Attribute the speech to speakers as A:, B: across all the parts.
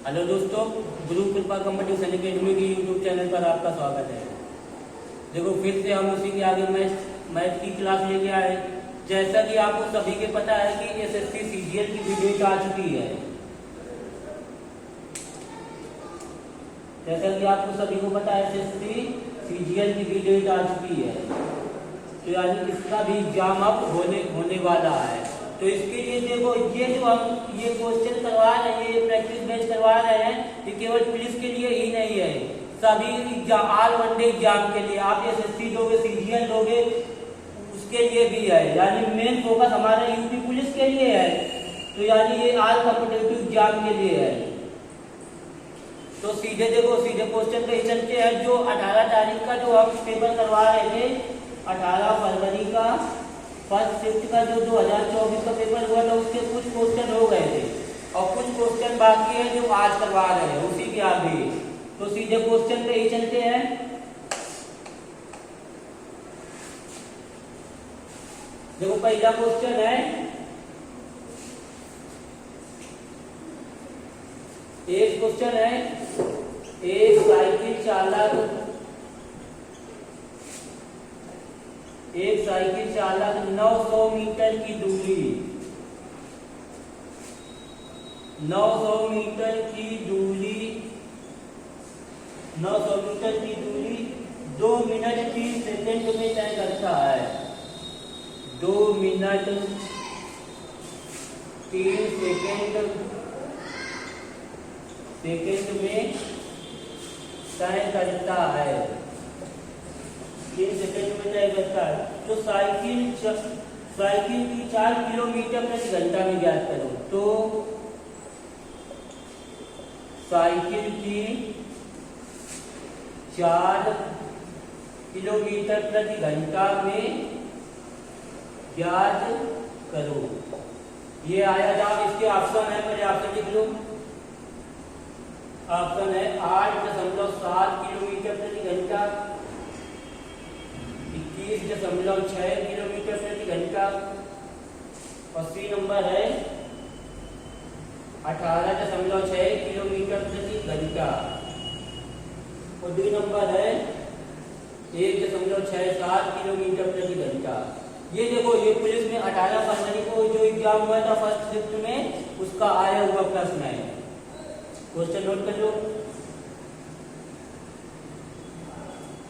A: Hello दोस्तों, गुरु कृपा competition academy की यूट्यूब चैनल पर आपका स्वागत है। देखो, फिर से हम उसी के आगे मैथ की क्लास लेके आए। जैसा कि आपको सभी के पता है कि एसएससी सीजीएल की वीडियो आ चुकी है। जैसा कि आपको सभी को पता है, एसएससी सीजीएल की वीडियो आ चुकी है, तो यानी इसका भी एग्जाम अब होने वाला है। तो इसके लिए देखो, ये जो हम ये क्वेश्चन करवा रहे हैं, ये प्रैक्टिस बैच करवा रहे हैं, ये केवल पुलिस के लिए ही नहीं है, सभी एग्जाम, ऑल वनडे एग्जाम के लिए। आप एसएससी दोगे, सीजीएल दोगे, उसके लिए भी है। यानी मेन फोकस हमारा यूपी पुलिस के लिए है, तो यानी ये ऑल कॉम्पिटिटिव एग्जाम के लिए है। तो सीधे देखो, सीधे क्वेश्चन पे चलते हैं। जो 18 तारीख का जो हम पेपर करवा रहे थे, 18 फरवरी का फर्स्ट शिफ्ट का जो 2024 का पेपर हुआ था, उसके कुछ क्वेश्चन हो गए थे और कुछ क्वेश्चन बाकी है जो आज करवा रहे हैं उसी के आगे। तो सीधे क्वेश्चन पे ही चलते हैं। देखो, पहला क्वेश्चन है, एक क्वेश्चन है, एक साइकिल चालक 900 मीटर की दूरी 900 मीटर की दूरी 2 मिनट 3 सेकंड में तय करता है। 2 मिनट 3 सेकंड में तय करता है। 3 सेकंड में तय करता है। तो साइकिल की 4 किलोमीटर प्रति घंटा में ज्ञात करो। तो साइकिल की 4 किलोमीटर प्रति घंटा में ज्ञात करो। ये आया था। इसके ऑप्शन है, पहले ऑप्शन लिख लो। ऑप्शन है 8.7 किलोमीटर प्रति घंटा, 21.6 किलोमीटर प्रति घंटा, और सी नंबर है 18.6 किलोमीटर प्रति घंटा, और डी नंबर है 1.67 किलोमीटर प्रति घंटा। ये देखो, ये पुलिस में 18 फरवरी को जो एग्जाम हुआ था फर्स्ट शिफ्ट में, उसका आया हुआ प्रश्न है। क्वेश्चन नोट कर लो।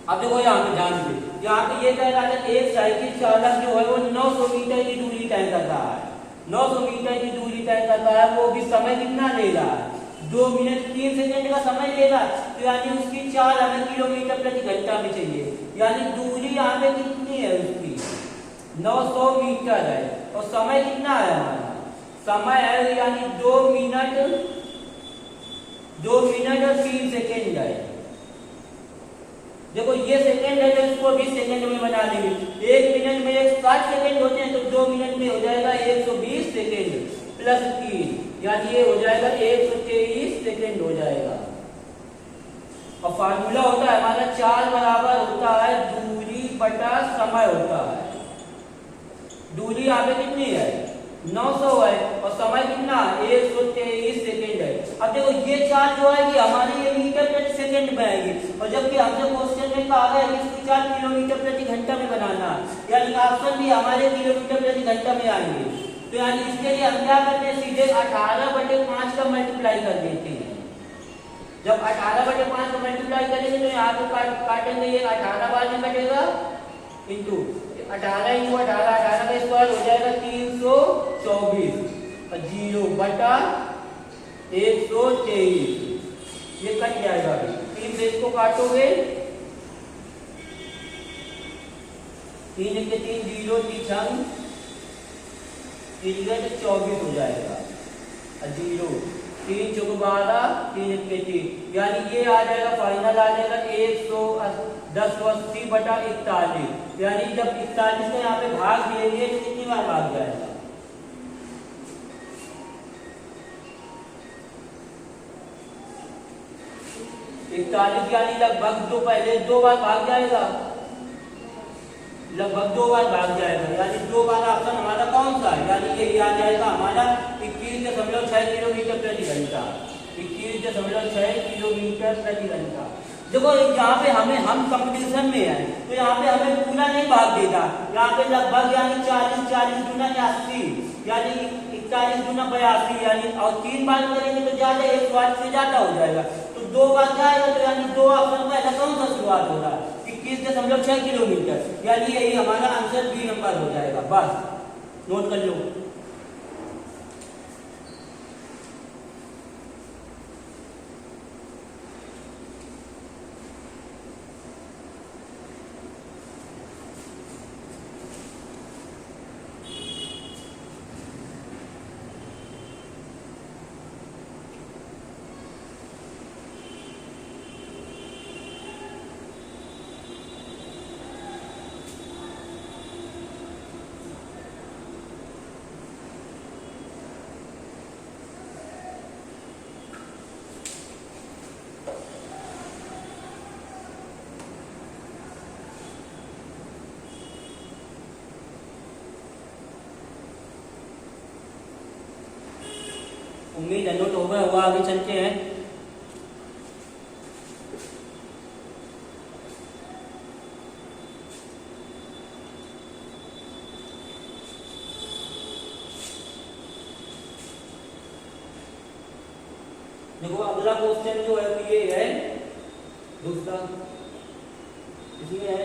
A: अब देखो, यहाँ पे ध्यान दे, यहाँ पे ये कह रहा है एक साइकिल चालक जो है वो 900 मीटर की दूरी तय कर रहा है। 900 मीटर की दूरी तय कर रहा है, वो भी समय कितना ले रहा है? 2 मिनट 3 सेकंड का समय लेगा। तो यानी उसकी 4 हमें किलोमीटर प्रति घंटा में चाहिए। यानी दूरी यहाँ पे कितनी है उसकी? 900 मीटर है, और समय कितना है हमारा? समय है यानी 2 मिनट और 3 सेकेंड है। देखो, ये सेकंड है तो इसको 20 सेकंड में बना देंगे। 1 मिनट में 60 सेकंड होते हैं, तो 2 मिनट में हो जाएगा 120 सेकंड प्लस 3, यानी ये हो जाएगा 123 सेकंड हो जाएगा। और फार्मूला होता है हमारा 4 बराबर होता है दूरी बटा समय होता है। दूरी यहाँ पे कितनी है? 900 है, और समय कितना? 123 सेकंड है। अब देखो, ये 4 जो है कि हमारे ये मीटर प्रति सेकंड में आएगी, और जबकि हमसे क्वेश्चन में कहा गया है इसको 4 किलोमीटर प्रति घंटा में बनाना, यानी ऑप्शन भी हमारे किलोमीटर प्रति घंटा में आएंगे। तो यानी इसके लिए हम क्या करते हैं, सीधे 18/5 का मल्टीप्लाई कर देते हैं। जब 18/5 का मल्टीप्लाई करेंगे तो यहाँ पे काटेंगे, ये 18 बार में कटेगा, इंटू 18 × 18 18 का स्क्वायर हो जाएगा 324, और 0 बटा 123, ये कट जाएगा। 3 से इसको काटोगे, 3 × 3 0 3 24 हो जाएगा, और 0 3 × 12 3 × 3, यानी ये आ जाएगा, फाइनल आ जाएगा 110/80/41। यानी जब 41 को यहाँ पे भाग देंगे तो कितनी बार भाग जाएगा? 41, यानी लगभग पहले 2 बार भाग जाएगा, लगभग 2 बार भाग जाएगा। यानी 2 बार ऑप्शन हमारा कौन सा है? यानी ये आ जाएगा हमारा 21.6 किलोमीटर प्रति घंटा। 21.6 किलोमीटर प्रति घंटा। देखो यहाँ पे हम कंपटीशन में है तो यहाँ पे हमें पूरा नहीं भाग देगा, यहाँ पे लगभग यानी 40 गुना 80 यानी 41 गुना 82 यानी, और 3 बार करेंगे तो ज्यादा 108 से ज्यादा हो जाएगा, तो 2 बार जाएगा तो यानी 2 ऑप्शन पहला कौन सा शुरुआत हो रहा है 21.6 किलोमीटर, यानी यही हमारा आंसर बी नंबर हो जाएगा। बस नोट कर लो। उम्मीद है नोट होगा हुआ, आगे चलते हैं। देखो अगला क्वेश्चन जो है ये है दूसरा, इसमें है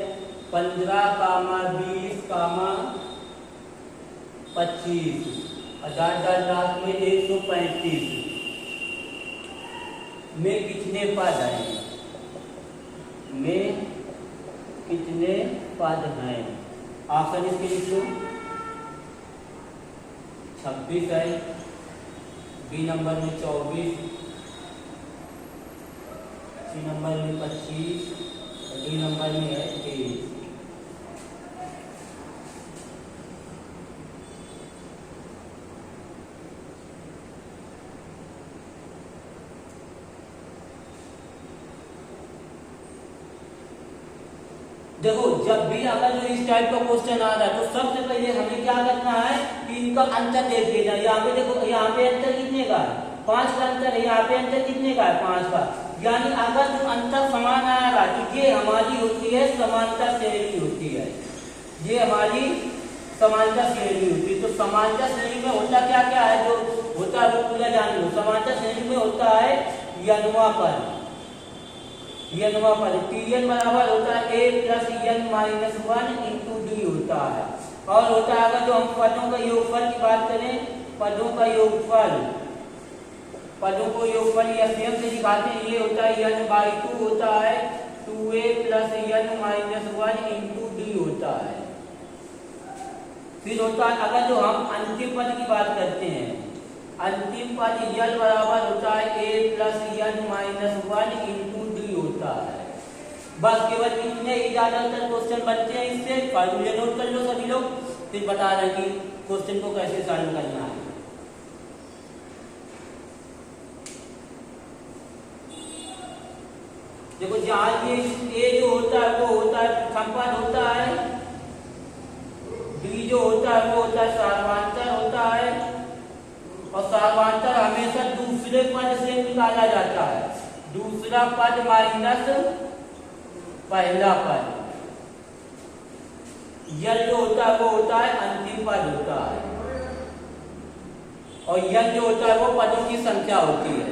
A: 15, 20, 25 लाख में 135 में कितने पद हैं, में कितने पद हैं? ऑप्शन इसके लिखो 26 है, बी नंबर में 24, सी नंबर में 25, डी नंबर में है 23। देखो जब भी अगर जो इस टाइप का क्वेश्चन आ रहा है तो सबसे पहले हमें क्या करना है कि इनका अंतर देख लेना। यहाँ पे देखो, यहाँ पे अंतर कितने का है 5 का अंतर है, यहाँ पे अंतर कितने का है 5 का, यानी अगर जो अंतर समान आएगा तो ये हमारी होती है समांतर श्रेणी होती है, ये हमारी समांतर श्रेणी होती है। तो समांतर श्रेणी में होता क्या क्या है, जो होता है वो पूरा जान लो। समांतर श्रेणी में होता है यन्वापद, यन्वापद Tn बराबर होता है a plus n minus 1 into D होता है, और होता है अगर जो हम पदों का योगफल की बात करें, पदों का योगफल, पदों को योगफल एसएम से दिखाते हैं, ये होता है n/2 होता है 2a plus n minus 1 into D होता है। फिर होता है अगर जो हम अंतिम पद की बात करते हैं, अंतिम पद यल बराबर होता है a plus n minus 1 into D होता है। बस केवल इतने ही ज्यादातर क्वेश्चन बनते हैं इससे, फार्मूले नोट कर लो सभी लोग, फिर बता रहे हैं कि क्वेश्चन को कैसे सॉल्व करना है। देखो जहाँ ये जो होता है वो होता है संपद होता है, डी जो होता है वो होता है सार्वधातुक होता है, और सार्वधातुक हमेशा दूसरे पद से निकाला जाता है, दूसरा पद माइनस पहला पद। यल जो होता है वो होता है अंतिम पद होता है, और यल जो होता है वो पदों की संख्या होती है।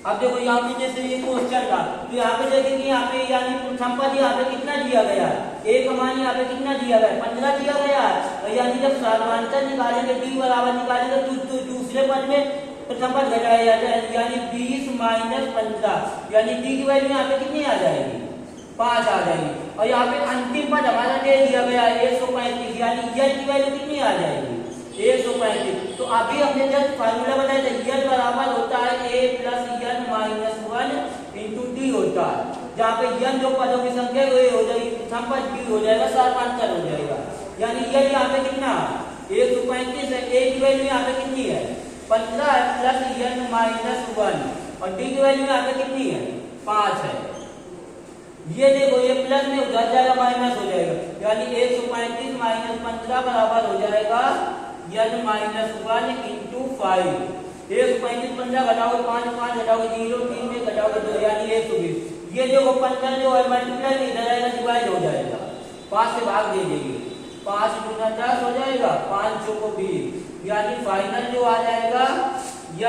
A: अब देखो यहाँ पे जैसे ये क्वेश्चन था तो यहाँ पे देखेंगे, यहाँ पे यानी प्रथम पद यहाँ पे कितना दिया गया है, एक मान यहाँ पे कितना दिया गया है 15 दिया गया है, यानी जब सार्वधातुक निकालेंगे डी बराबर निकालेंगे तो दूसरे पद में प्रथम पद घटाया जाता है, यानी 20 माइनस 15, यानी डी की वैल्यू यहाँ पे कितनी आ जाएगी 5 आ जाएगी, और यहाँ पे अंतिम पद हमारा दे दिया गया है 135, यानी यल की वैल्यू कितनी आ जाएगी 135। तो अभी हमने जब फार्मूला बनाया था यल बराबर होता है a plus n minus 1 into D होता है, जहाँ पे n जो पदों की संख्या है वो हो जाएगी प्रथम पद डी हो जाएगा, सार्वधातुक हो जाएगा, यानी यल यहाँ पे कितना 135 है, a की वैल्यू यहाँ पे कितनी है 15 प्लस n माइनस 1, और डी की वैल्यू यहाँ पे कितनी है 5 है। ये देखो ये प्लस में उधर जाएगा माइनस हो जाएगा, यानी 135 माइनस 15 बराबर हो जाएगा n माइनस 1 इंटू 5। 135 15 घटाओगे 5 5 घटाओगे 0 3 में घटाओगे 2 यानी 120। ये देखो 15 जो है मल्टीप्लाई इधर आएगा डिवाइड हो जाएगा, 5 से भाग दे देंगे, 5 गुना 10 हो जाएगा, 5 चौको 20 यानी फाइनल जो आ जाएगा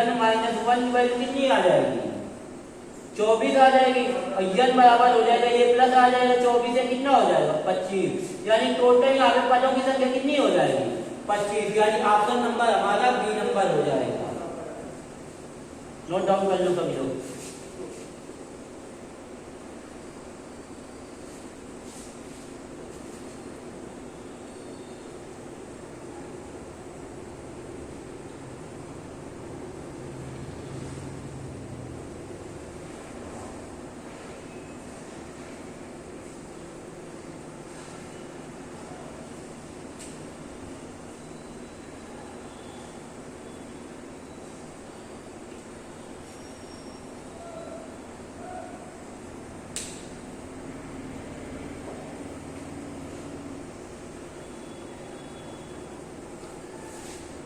A: n माइनस 1 की वैल्यू कितनी आ जाएगी 24 आ जाएगी, और n बराबर हो जाएगा ये प्लस आ जाएगा 24 से कितना हो जाएगा 25, यानी टोटल यहाँ पे पदों की संख्या कितनी हो जाएगी 25, यानी ऑप्शन नंबर हमारा बी नंबर हो जाएगा। नोट डाउन कर लो सभी लोग।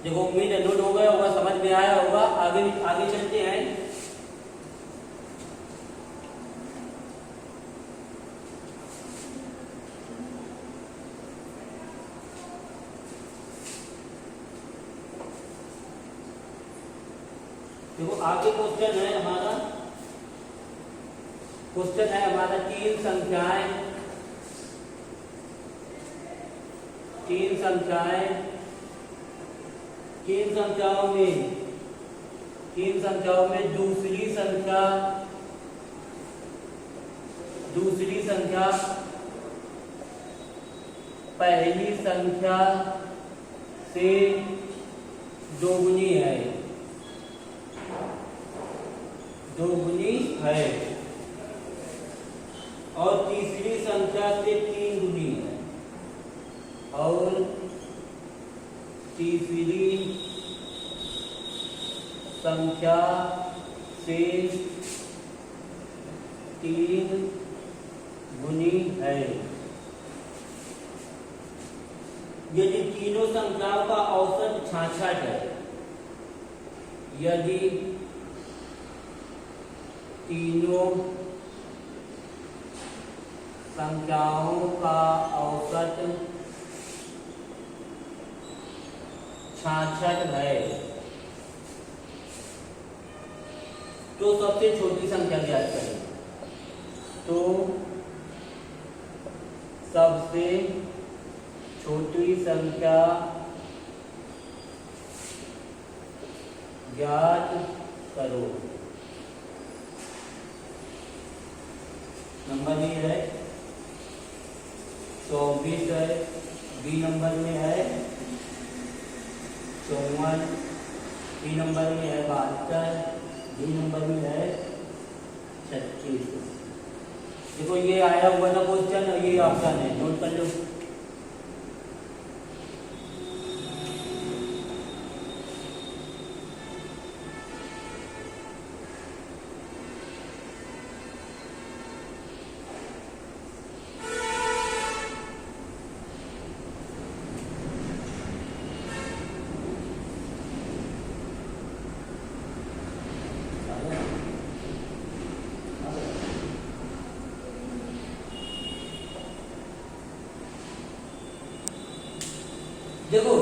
A: देखो उम्मीद है नोट हो गया होगा, समझ में आया होगा। आगे आगे चलते हैं। देखो आगे क्वेश्चन है हमारा, तीन संख्याओं में दूसरी संख्या पहली संख्या से दोगुनी है और तीसरी संख्या से 3 गुनी है, और तीसरी संख्या से 3 गुनी है। यदि तीनों संख्याओं का औसत 66 है, यदि तीनों संख्याओं का औसत 66 है, तो सबसे छोटी संख्या ज्ञात करें। तो सबसे छोटी संख्या ज्ञात करो। नंबर ये है 24 है, बी नंबर में है 54, सी नंबर में है 72, डी नंबर में है 36। देखो ये आया हुआ ना क्वेश्चन, और ये ऑप्शन है, नोट कर लो। देखो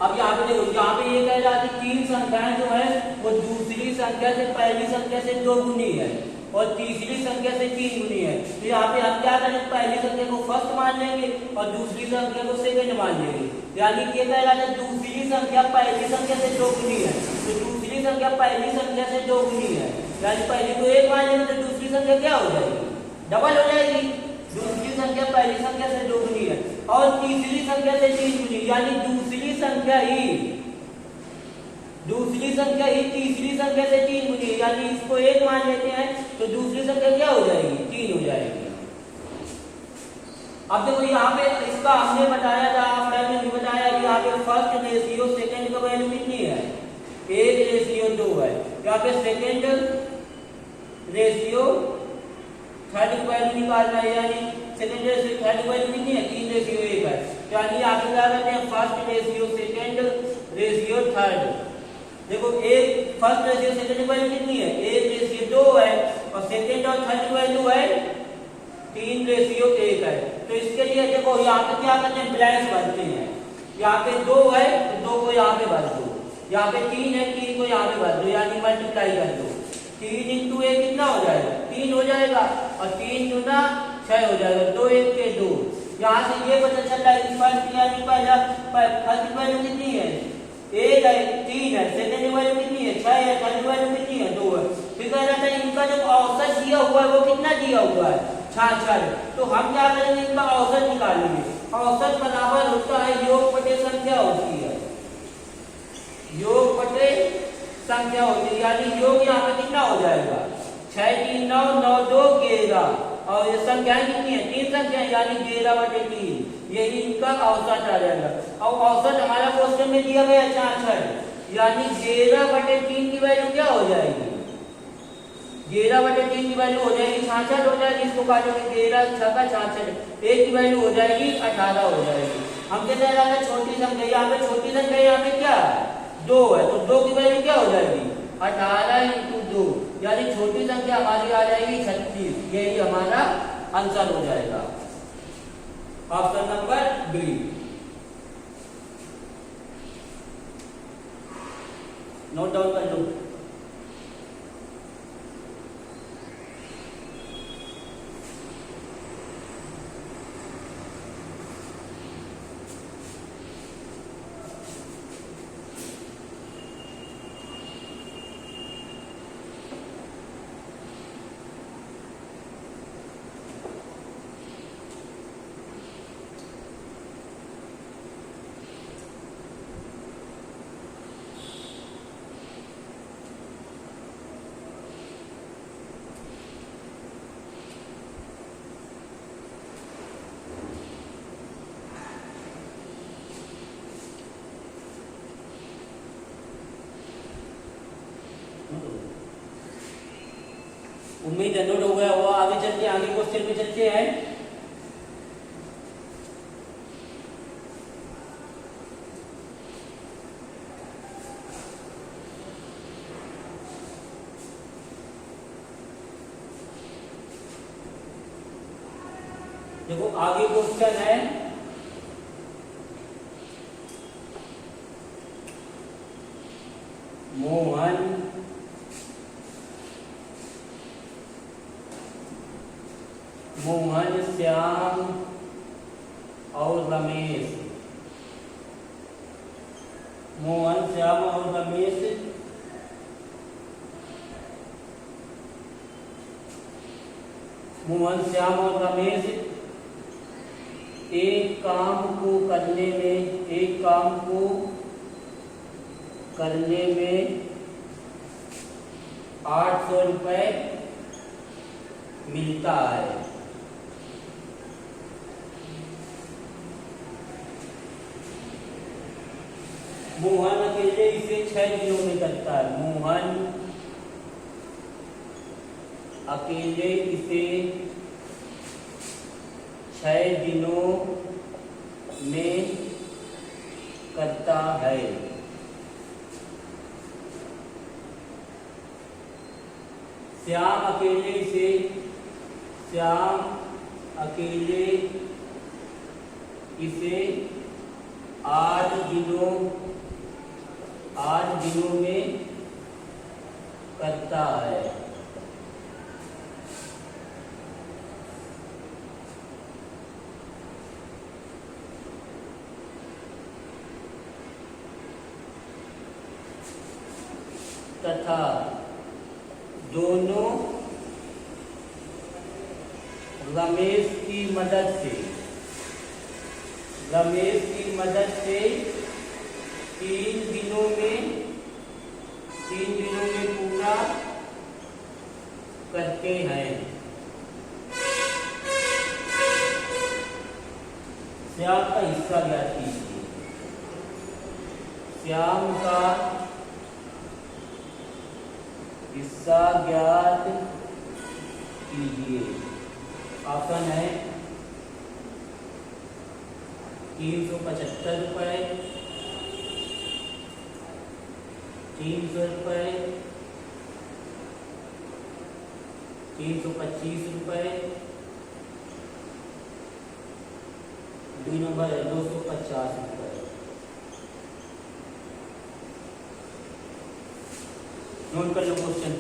A: अब यहाँ पे देखो, यहाँ पे ये कह रहा है कि तीन संख्याएं जो है वो दूसरी संख्या से पहली संख्या से 2 गुनी है और तीसरी संख्या से 3 गुनी है। तो यहाँ पे हम क्या करेंगे, पहली संख्या को फर्स्ट मान लेंगे और दूसरी संख्या को सेकंड मान लेंगे। यानी क्या कह रहा है, दूसरी संख्या पहली संख्या से 2 गुनी है, तो दूसरी संख्या पहली संख्या से 2 गुनी है, यानी पहली को 1 मान लेंगे तो दूसरी संख्या क्या हो जाएगी, डबल हो जाएगी। दूसरी संख्या पहली संख्या से 2 गुनी है और तीसरी संख्या से 3 गुनी, यानी दूसरी संख्या ही तीसरी संख्या से 3 गुनी, यानी इसको 1 मान लेते हैं तो दूसरी संख्या क्या हो जाएगी, 3 हो जाएगी। अब देखो यहाँ पे इसका हमने बताया था, मैंने भी बताया कि यहाँ पे फर्स्ट रेशियो सेकंड का वैल्यू कितनी है, 1:2 है। यहाँ पे सेकंड रेशियो थर्ड की वैल्यू निकालना है, यानी सेकंड रेशियो थर्ड की वैल्यू कितनी है 3:1 है। यानी आगे क्या करते हैं first ratio second ratio third. देखो एक फर्स्ट रेशियो सेकंड की वैल्यू कितनी है 1:2 है और सेकंड और थर्ड की वैल्यू है 3:1 है। तो इसके लिए देखो यहाँ पे क्या करते हैं ब्लैंक्स भरते हैं। यहाँ पे 2 है तो 2 को यहाँ पे भर दो, यहाँ पे 3 है 3 को यहाँ पे भर दो, यानी मल्टीप्लाई कर दो। 3 × 1 कितना हो जाएगा 3 हो जाएगा और 3 × 6 हो जाएगा 2 1 के 2। यहाँ से ये पता चल रहा है कि फर्स्ट यानी पहला फर्स्ट की वैल्यू कितनी है 1 है 3 है, सेकंड की वैल्यू कितनी है 6 है, थर्ड की वैल्यू कितनी है 2 है। फिर कह रहा था इनका जो औसत दिया हुआ है वो कितना दिया हुआ है 66। तो हम क्या करेंगे इनका औसत निकालेंगे। औसत बराबर होता है योग बटे संख्या होती है, योग बटे संख्या होती है। यानी योग यहाँ पे कितना हो जाएगा 6 3 9 9 2 11 और ये संख्याएं कितनी है 3 संख्या यानी 11/3। यही इनका औसत आ जाएगा। और औसत हमारा क्वेश्चन में दिया गया 66, यानी 11/3 की वैल्यू क्या हो जाएगी 11/3 की वैल्यू हो जाएगी 66 हो जाएगी। इसको काटोगे 11 6 का 66, 1 की वैल्यू हो जाएगी 18 हो जाएगी। हम कहते हैं छोटी संख्या, यहाँ पे छोटी संख्या यहाँ पे क्या है 2 है तो 2 की वैल्यू क्या हो जाएगी 18 × 2, यानी छोटी संख्या हमारी आ जाएगी 36। यही हमारा आंसर हो जाएगा option number B. Note down कर लो। उम्मीद है नोट हो गया हुआ। आगे चलते हैं, आगे क्वेश्चन पे चलते हैं। देखो आगे क्वेश्चन है मोहन श्याम और रमेश। मोहन श्याम और रमेश एक काम को करने में 800 रुपए मिलता है। मोहन अकेले इसे 6 दिनों में करता है। मोहन अकेले इसे 6 दिनों में करता है। श्याम अकेले इसे 8 दिनों में करता है। तथा दोनों रमेश की मदद से 3 दिनों में पूरा करते हैं। श्याम का हिस्सा ज्ञात कीजिए। श्याम का हिस्सा ज्ञात कीजिए। ऑप्शन है 375 रुपए, 300 रुपए, 325 रुपए, 2 नंबर है 250 रुपए। नोट कर लो क्वेश्चन।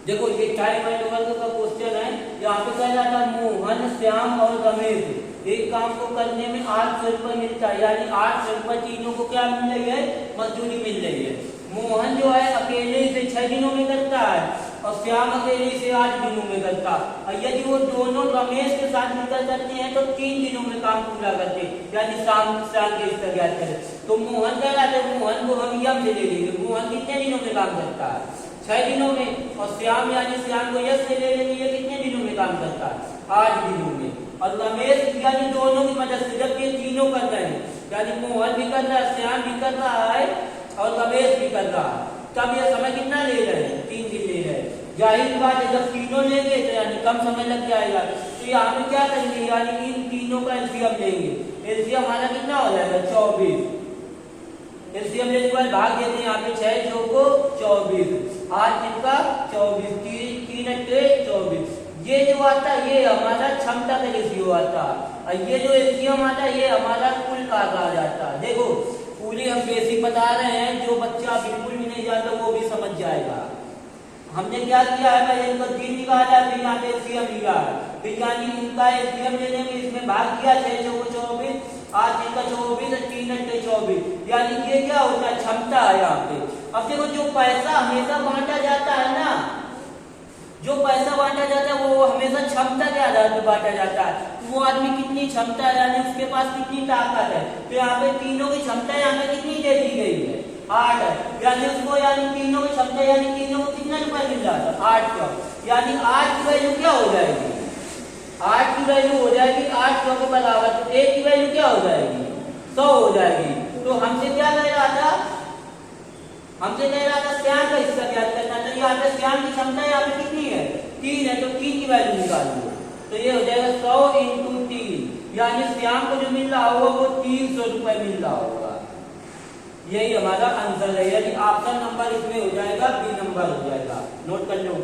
A: देखो ये टाइम एंड वर्क का क्वेश्चन है। यहाँ पे कह रहा था मोहन, श्याम और रमेश एक काम को करने में 800 रुपये मिलता है, यानी 800 रुपये तीनों को क्या मिल रही है, मजदूरी मिल रही है। मोहन जो है अकेले से 6 दिनों में करता है और श्याम अकेले से 8 दिनों में करता है। और यदि वो दोनों रमेश के साथ मिलकर करते हैं तो 3 दिनों में काम पूरा करते हैं, यानी शाम के इसका ज्ञात करें। तो मोहन कह रहा था मोहन को हम यम से ले लेंगे, मोहन कितने दिनों में काम करता है, 6 दिनों में। और श्याम यानी श्याम को यश से ले लेंगे, ये कितने दिनों में काम करता है, 8 दिनों में। और रमेश यानी दोनों की मदद से, जब ये तीनों कर रहे हैं, यानी मोहन भी कर रहा है, श्याम भी कर रहा है और रमेश भी कर रहा है, तब ये समय कितना ले रहे हैं, 3 दिन ले रहे हैं। जाहिर बात है जब तीनों लेंगे तो यानी कम समय लग जाएगा। तो यहाँ पे क्या करेंगे, यानी इन तीनों का एलसीएम लेंगे। एलसीएम हमारा कितना हो जाएगा, 24। एलसीएम लेने के बाद भाग देते हैं, यहाँ पे 6 चौको को 24, 8 दिन का 24, 3 अट्ठे 24। ये जो आता है ये हमारा क्षमता का रेशियो आता है, और ये जो एलसीएम आता है ये हमारा कुल का आ जाता है। देखो पूरी हम बेसिक बता रहे हैं, जो बच्चा बिल्कुल भी नहीं जानता वो भी समझ जाएगा। हमने क्या किया है, पहले इनको दिन निकाला, फिर यहाँ पे एलसीएम लिया, फिर यानी इनका एलसीएम लेने में इसमें भाग किया 6 चौको 24, 8 दिन का 24 और 3 अट्ठे 24, यानी ये क्या होता है, क्षमता है यहाँ पे। अब देखो जो पैसा हमेशा बांटा जाता है ना, जो पैसा बांटा जाता है वो हमेशा क्षमता के आधार पर बांटा जाता है। वो आदमी कितनी क्षमता है, यानी उसके पास कितनी ताकत है। तो यहाँ पे तीनों की क्षमता यहाँ पे कितनी दे दी गई है, 8 है, यानी उसको यानी तीनों की क्षमता यानी तीनों को कितना रुपए मिल रहा था, 8 का, यानी 8 की वैल्यू क्या हो जाएगी, 8 की वैल्यू हो जाएगी 8 के बराबर। तो 1 की वैल्यू क्या हो जाएगी, 100 हो जाएगी। तो हमसे क्या कह रहा था, हमसे कह रहा था श्याम का हिस्सा ज्ञात करना। तो यहाँ पे श्याम की क्षमता यहाँ पे कितनी है, 3 है, तो 3 की वैल्यू निकालिए। तो ये हो जाएगा 100 × 3, यानी श्याम को जो मिल रहा होगा वो 300 रुपए मिल रहा होगा। यही हमारा आंसर है, यानी ऑप्शन नंबर इसमें हो जाएगा, बी नंबर हो जाएगा। नोट कर लो।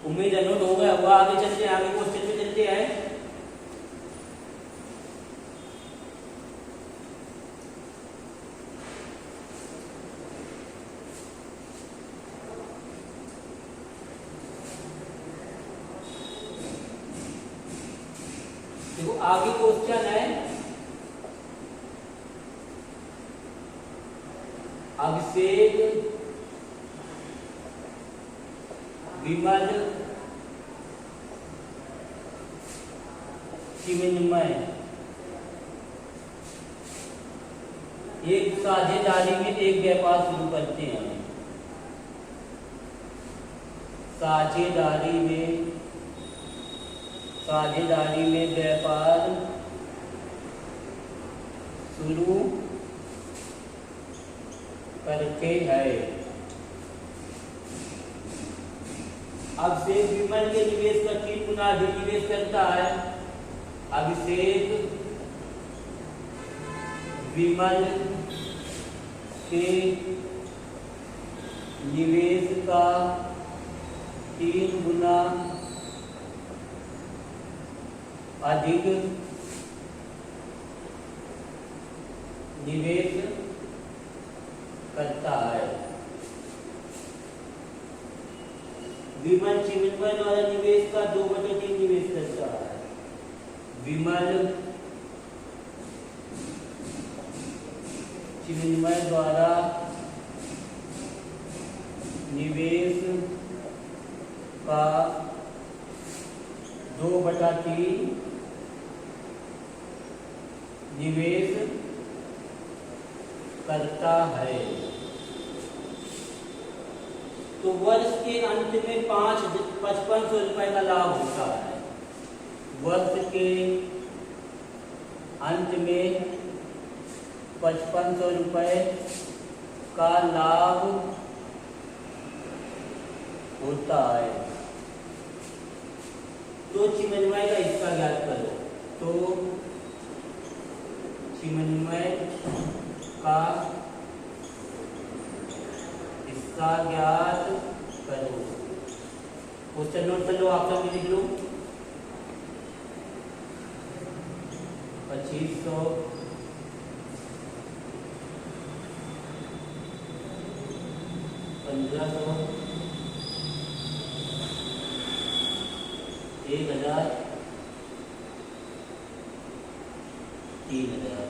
A: उम्मीद है नोट हो गया होगा। आगे चलते हैं, आगे क्वेश्चन पे चलते हैं। देखो आगे क्वेश्चन है, अभिषेक, विमल, चिन्मय एक साझेदारी में एक व्यापार शुरू करते हैं। साझेदारी में व्यापार शुरू करते हैं। अभिषेक विमल के निवेश का 3 गुना अधिक निवेश करता है। अभिषेक विमल के निवेश का 3 गुना अधिक निवेश करता है। विमल चिन्मय द्वारा निवेश का 2/3 निवेश करता है। विमल चिन्मय द्वारा निवेश का 2/3 निवेश करता है। तो वर्ष के अंत में 5500 रुपए का लाभ होता है। वर्ष के अंत में 5500 रुपए का लाभ होता है। तो चिन्मय का हिस्सा ज्ञात करो। तो चिन्मय का हिस्सा ज्ञात करो। क्वेश्चन नोट कर लो, आप सब लिख लो। 2500 1500 1000 3000।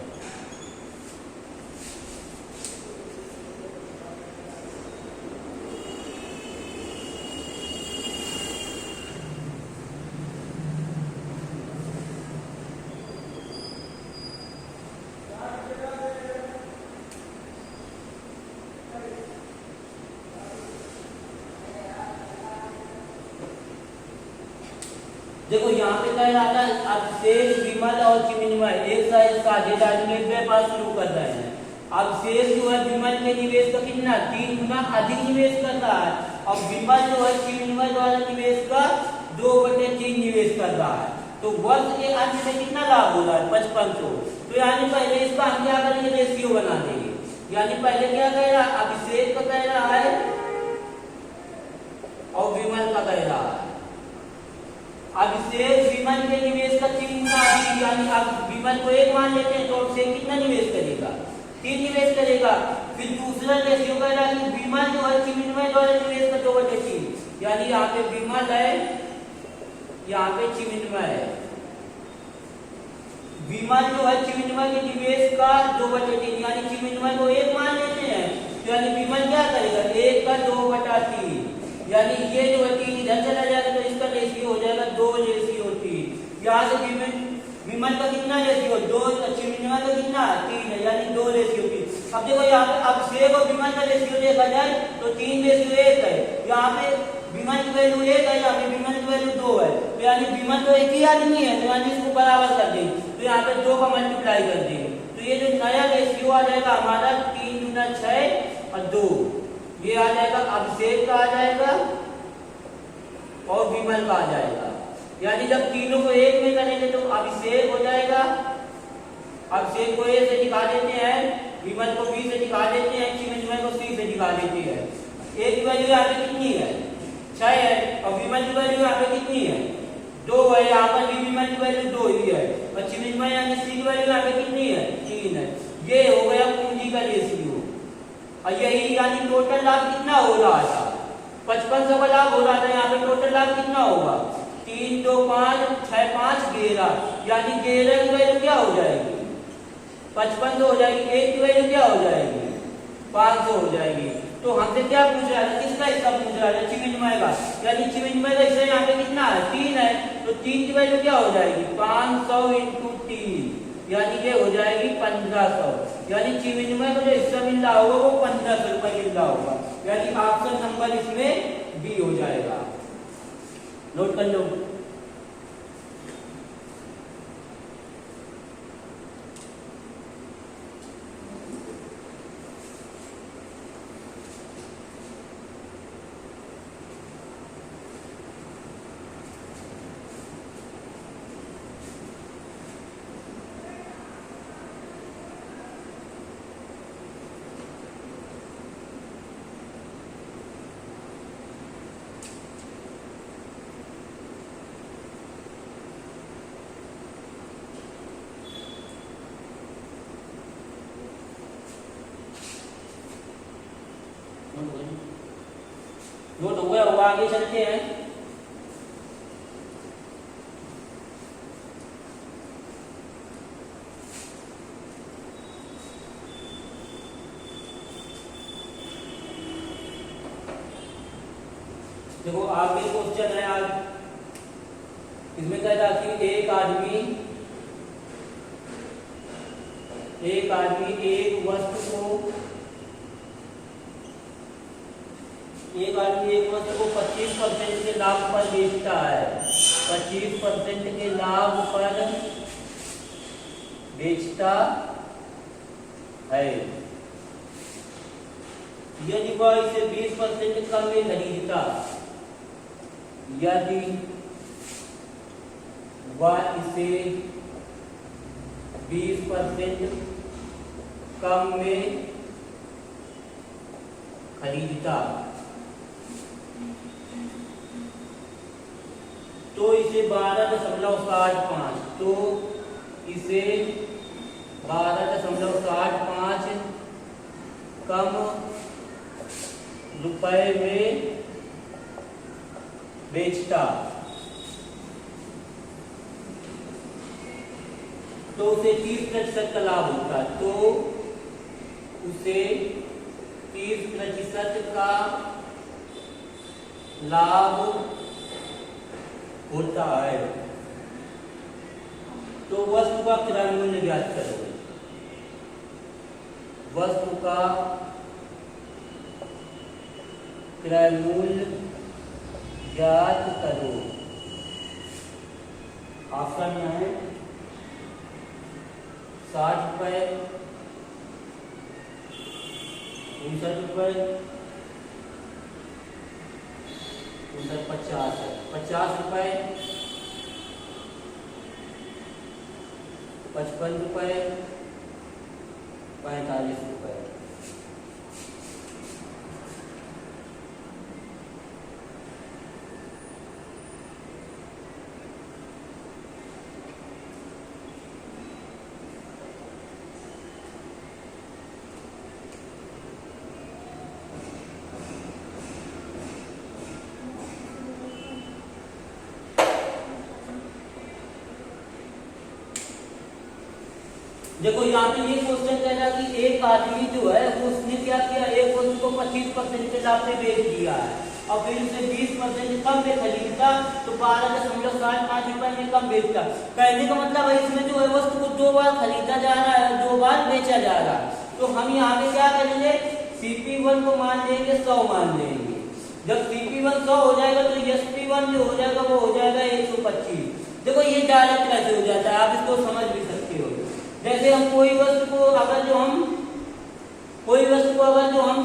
A: देखो यहाँ पे क्या आता है, अब शेष विमल और चिन्मय एक साझेदारी में व्यापार शुरू कर रहे हैं। अब शेष जो है विमल के निवेश का कितना 3 गुना अधिक निवेश कर रहा है, और विमल जो है चिन्मय द्वारा निवेश का 2/3 निवेश कर रहा है। तो वर्ष के अंत में कितना लाभ हो रहा है 5500। तो यानी पहले इसका हम क्या करेंगे, रेशियो बना देंगे। यानी पहले क्या कह रहा है, अभिषेक का कह रहा है और विमल का कह रहा है। अभिषेक विमल के निवेश का 3 गुना अधिक, यानी अब विमल को 1 मान लेते हैं तो अभिषेक कितना निवेश करेगा 3 निवेश करेगा। फिर दूसरा रेशियो कह रहा है कि विमल जो है चिन्मय द्वारा निवेश का 2/3, यानी यहाँ पे विमल है, यहाँ पे चिन्मय है। विमल जो है चिन्मय के निवेश का 2/3, यानी चिन्मय को 1 मान लेते हैं तो यानी विमल क्या करेगा 1 का 2/3, यानी ये जो है 3 इधर चला जाएगा तो इसका रेशियो हो जाएगा 2:3। यहाँ से विमल का कितना रेशियो 2, चिन्मय का कितना 3 है, यानी 2:3। अब देखो यहाँ पे अभिषेक और विमल का रेशियो देखा जाए तो 3:1 है। यहाँ पे विमल की वैल्यू 1 है, यहाँ पे विमल की वैल्यू 2 है, तो यानी विमल तो एक ही आदमी है, तो यानी इसको बराबर कर देंगे, तो यहाँ पे 2 का मल्टीप्लाई कर देंगे। तो ये जो नया रेशियो आ जाएगा हमारा 3 गुना 6 और 2, ये आ जाएगा अभिषेक का आ जाएगा और विमल का आ जाएगा। यानी जब तीनों को 1 में करेंगे तो अभिषेक हो जाएगा, अभिषेक को A से दिखा देते हैं, विमल को B से दिखा देते हैं, चिन्मय को C से दिखा देते हैं। A की वैल्यू यहाँ पे कितनी है 6 है, और विमल की वैल्यू यहाँ पे कितनी है 2 है। यहाँ पर भी विमल की वैल्यू 2 ही है, और चिन्मय यानी C की वैल्यू यहाँ पे कितनी है 3 है। ये हो गया पूंजी का रेशियो। और यही यानी टोटल लाभ कितना हो रहा था 5500 का लाभ हो रहा था, यहाँ पे टोटल लाभ कितना होगा 3 2 5 6 5 11, यानी 11 की वैल्यू क्या हो जाएगी 5500 हो जाएगी, 1 की वैल्यू क्या हो जाएगी 500 हो जाएगी। तो हमसे क्या पूछ रहा है, किसका हिस्सा पूछ रहा है चिन्मय का, यानी चिन्मय का हिस्सा यहाँ पे कितना है 3 है, तो 3 की वैल्यू क्या हो जाएगी 500 × 3, यानी ये हो जाएगी 1500। यानी चिन्मय को जो हिस्सा मिल रहा होगा वो 1500 रुपए मिल रहा होगा, यानी ऑप्शन नंबर इसमें बी हो जाएगा। नोट कर लो। अब आगे चलते हैं। देखो आगे क्वेश्चन है आज, इसमें क्या था कि एक आदमी एक वस्तु को 25% के लाभ पर बेचता है, 25% के लाभ पर बेचता है। यदि वह इसे 20% कम में खरीदता, यदि वह इसे 20% कम में खरीदता तो इसे 12.65, तो इसे 12.65 कम रुपए में बेचता, तो उसे 30% का लाभ होता, तो उसे 30% का लाभ होता है। तो वस्तु का क्रय मूल्य ज्ञात करो। वस्तु का क्रय मूल्य ज्ञात करो। ऑप्शन में है 60 रुपए, 59 रुपए, 50 है, 50 रुपए, 55 रुपए, 45 रुपए। देखो यहाँ पे ये क्वेश्चन कह रहा है कि एक आदमी जो है वो उसने क्या किया, एक वस्तु को 25% के लाभ से बेच दिया है और फिर उसे 20% कम में खरीदता तो 12.65 रुपए में कम बेचता। कहने का मतलब है इसमें जो है वस्तु को 2 बार खरीदा जा रहा है, 2 बार बेचा जा रहा है। तो हम यहाँ पे क्या करेंगे, CP1 को मान लेंगे 100 मान लेंगे। जब CP1 100 हो जाएगा तो SP1 जो हो जाएगा वो हो जाएगा 125। देखो ये डायरेक्ट कैसे हो जाता है, आप इसको समझ भी सकते हो। जैसे हम कोई वस्तु को अगर जो हम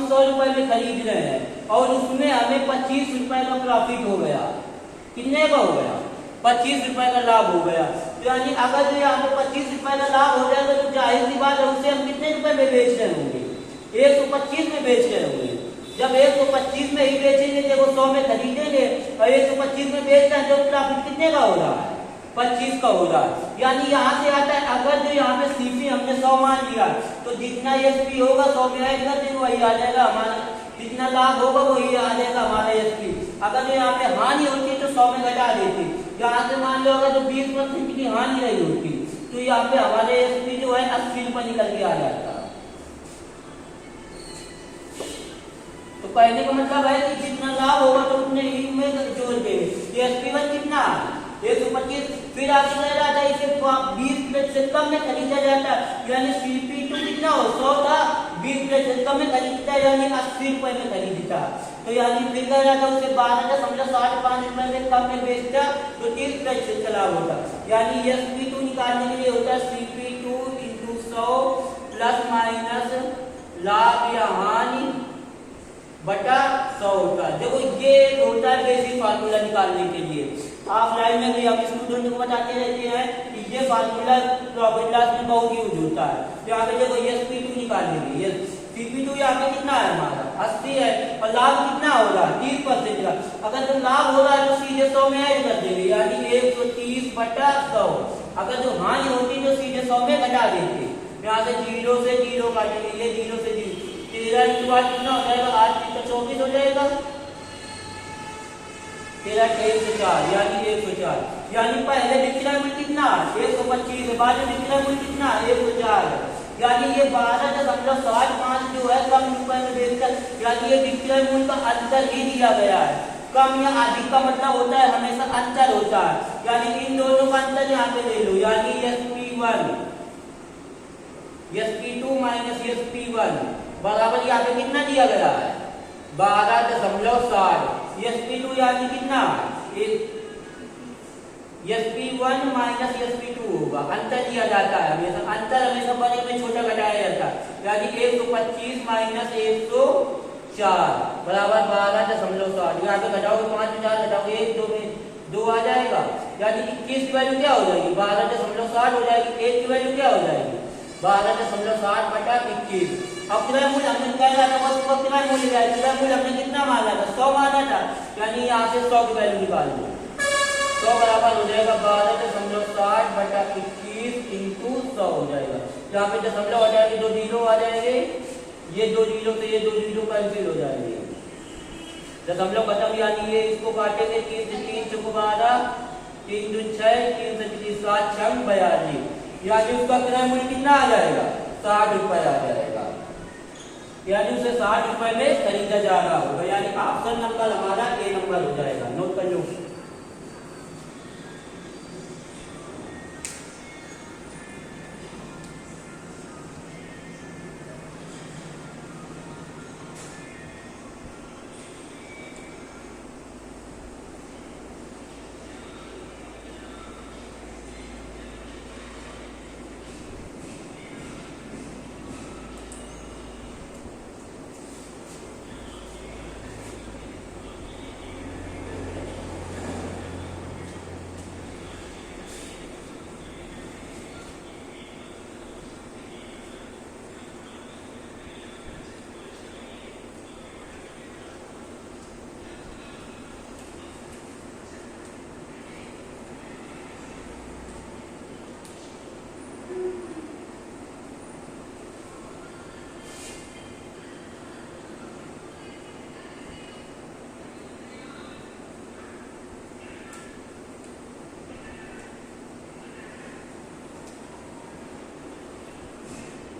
A: 100 रुपए में खरीद रहे हैं और उसमें हमें 25 रुपए का प्रॉफिट हो गया, कितने का हो गया, 25 रुपए का लाभ हो गया। तो यानी अगर जो यहाँ पे 25 रुपए का लाभ हो जाएगा तो जाहिर सी बात है उससे हम कितने रुपए में बेच रहे होंगे, 125 में बेच रहे होंगे। जब 125 में ही बेचेंगे, देखो 100 में खरीदेंगे और 125 में बेच रहे हैं तो प्रॉफिट कितने का हो रहा है, 25 का हो रहा है। यानी यहाँ से आता है अगर जो यहाँ पे CP हमने 100 मान लिया तो जितना SP होगा 100 में ऐड कर देंगे वही आ जाएगा हमारा, जितना लाभ होगा वही आ जाएगा हमारा SP। अगर जो यहाँ पे हानि होती है तो 100 में घटा देते। यहाँ से मान लो अगर जो 20% की हानि नहीं होती तो यहाँ पे हमारे SP जो है 80 रुपए निकल के आ जाता। तो कहने का मतलब है कि जितना लाभ होगा तो उतने ही में जोड़ देंगे। SP1 कितना 125, फिर आगे कह रहा था इसे 20% कम में खरीदा जाता है, यानी CP2 कितना हो 100 था, 20% कम में खरीदता है यानी 80 रुपए में खरीदता। तो यानी फिर कह रहा था उसे 12.65 रुपए में कम में बेचता तो 30% का लाभ होता। यानी SP2 निकालने के लिए होता है CP2 × 100 प्लस माइनस लाभ या हानि बटा 100 होता है। देखो ये होता है बेसिक फार्मूला निकालने के लिए। आप लाइन में भी आप स्टूडेंट को बताते रहते हैं कि ये फार्मूला प्रॉफिट लॉस में बहुत यूज होता है। तो यहाँ पे देखो SP2 निकालेंगे, ये CP2 यहाँ पे कितना है हमारा 80 है और लाभ कितना हो रहा है 30% का। अगर जो लाभ हो रहा है तो सीधे 100 में ऐड कर देंगे यानी 130 बटा 100। अगर जो हानि होती तो सीधे 100 में घटा देंगे। यहाँ से 0 से 0 काटेंगे, ये 0 से 0, 13 × 8 कितना हो जाएगा, 8 × 24 हो जाएगा। तेरा 104 यानी 104, यानी पहले विक्रय मूल्य कितना 125 है, बाद में विक्रय मूल्य कितना 104 है, यानी ये 12.75 जो है कम रुपए में बेचकर, यानी ये विक्रय मूल्य का अंतर ही दिया गया है। कम या अधिक का मतलब होता है हमेशा अंतर होता है, यानी इन दोनों का अंतर यहाँ पे ले लो, यानी SP1 SP2 माइनस SP1 बराबर यहाँ पे कितना दिया गया है 12.60, SP2 यानी कितना SP1 माइनस SP2 होगा, अंतर दिया जाता है हमेशा, अंतर हमेशा बड़े में छोटा घटाया जाता है, यानी 125 माइनस 104 बराबर 12.60, यहाँ पे घटाओगे 5 में 4 घटाओगे 1 2 में 2 आ जाएगा, यानी 21 की वैल्यू क्या हो जाएगी 12.60 हो जाएगी, 1 की वैल्यू क्या हो जाएगी 12.60 बटा 21। अब क्रय मूल्य हमने निकाला था, बस वो क्रय मूल्य क्या है, क्रय मूल्य हमने कितना माना था 100 माना था, यानी यहाँ से 100 की वैल्यू निकाल दो, 100 बराबर हो जाएगा 12.60 बटा 21 इंटू 100 हो जाएगा, यहाँ पे दशमलव आ जाएगी, 2 जीरो आ जाएंगे, ये 2 जीरो से ये 2 जीरो कैंसिल हो जाएंगे, दशमलव खत्म, यानी ये इसको काटेंगे 3 से 3 चौको 12 3 दूनी 6 3 से 3 7 6 42, यानी उसका क्रय मूल्य कितना आ जाएगा 60 रुपए आ जाएगा, यानी उसे 60 रुपए में खरीदा जा रहा होगा, यानी ऑप्शन नंबर हमारा ए नंबर हो जाएगा, नोट कर लो।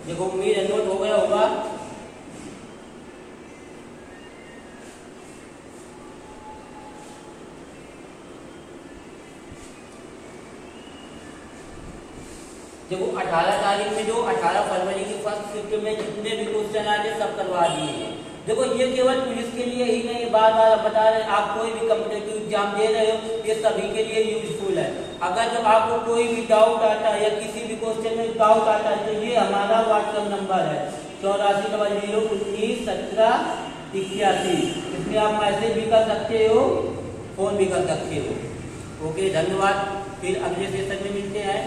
A: देखो उम्मीद है नोट हो गया होगा। देखो 18 तारीख में जो 18 फरवरी की फर्स्ट शिफ्ट में जितने भी क्वेश्चन आए थे सब करवा दिए हैं। देखो ये केवल पुलिस के लिए ही नहीं, बार बार बता रहे, आप कोई भी कॉम्पिटिटिव एग्जाम दे रहे हो ये सभी के लिए यूजफुल है। अगर जब आपको कोई भी डाउट आता है या किसी भी क्वेश्चन में डाउट आता है तो ये हमारा व्हाट्सएप नंबर है 840017 इसमें आप मैसेज भी कर सकते हो, फोन भी कर सकते हो। ओके, धन्यवाद, फिर अगले सेशन में मिलते हैं।